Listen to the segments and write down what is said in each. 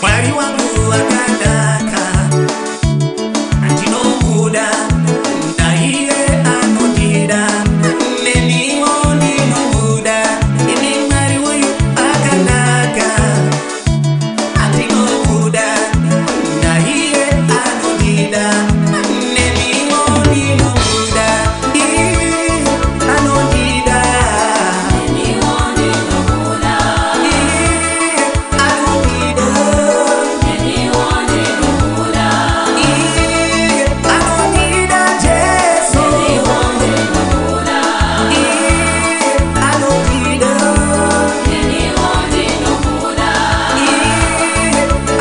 Mwari wangu wakanaka Antino muda Ndaiye anodida Neniwo nino muda Ini mwari wangu wakanaka Antino muda Ndaiye anodida Neniwo nino muda Anodida Neniwo nino muda Anodida Neniwo nino muda Anodida Jesu Neniwo nino muda Anodida Neniwo nino muda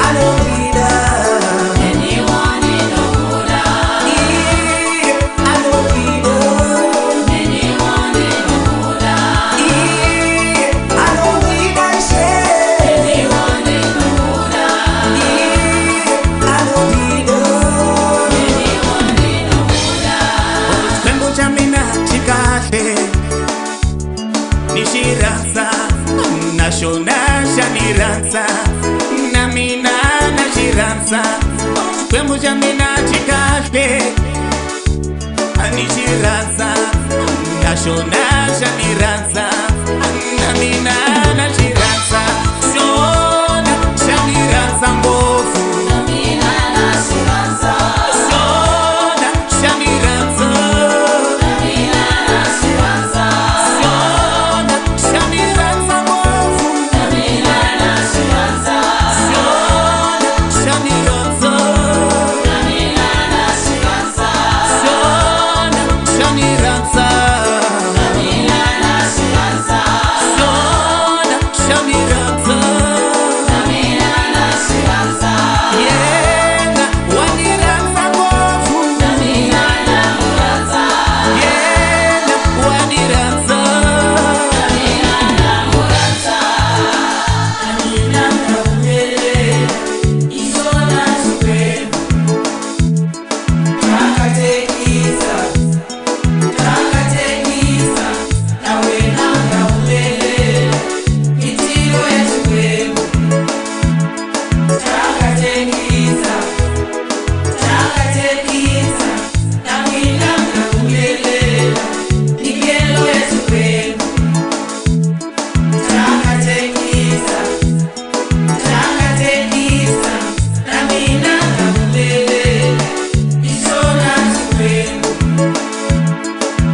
Anodida Neniwo nino muda Anodida Neniwo nino muda Anodida she Neniwo nino muda Anodida Neniwo nino muda Chembo cha mina chikate Nishiraza Nashona shaniranza Namina nashiranza Chembo cha mina chikate Nishiraza Nashona shaniranza Namina nashiranza Shona shaniranza mbovu Namina nashiranza Shona shaniranza Namina nashiranza Shona shaniranza mbovu Namina nashiranza Shona shaniranza Namina nashiranza Shona shaniranza Namina nashiranza Shona shaniranza Namina nashiranza Yenga waniranza mbovu Namina namuranza Yenga waniranza Namina namuranza Namina naumele Isona chukwebu Takatekisa Takatekisa Nawe naumele Mitiro ya chukwebu Takatekisa Takatekisa Namina naumele Nikelo ya chukwebu Takatekisa Takatekisa Namina naumele Isona chukwebu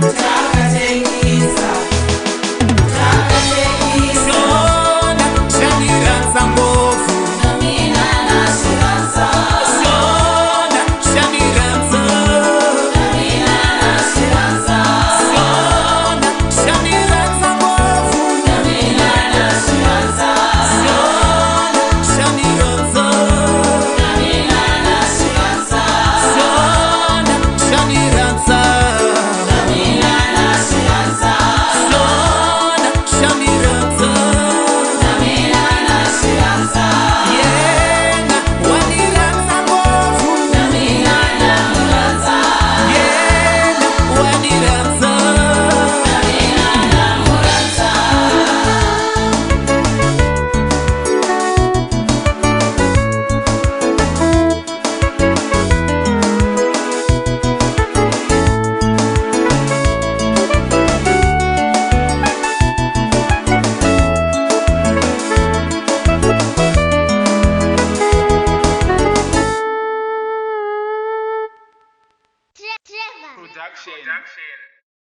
Takatekisa Takatekisa Shona shaniranza mbovu Namina nashiranza Shona shaniranza Namina nashiranza Shona shaniranza mbovu Namina nashiranza Shona shaniranza Namina nashiranza Shona shaniranza Namina nashiranza Shona shaniranza Namina nashiranza Yenga waniranza mbovu Namina namuranza Yenga waniranza Namina namuranza Production.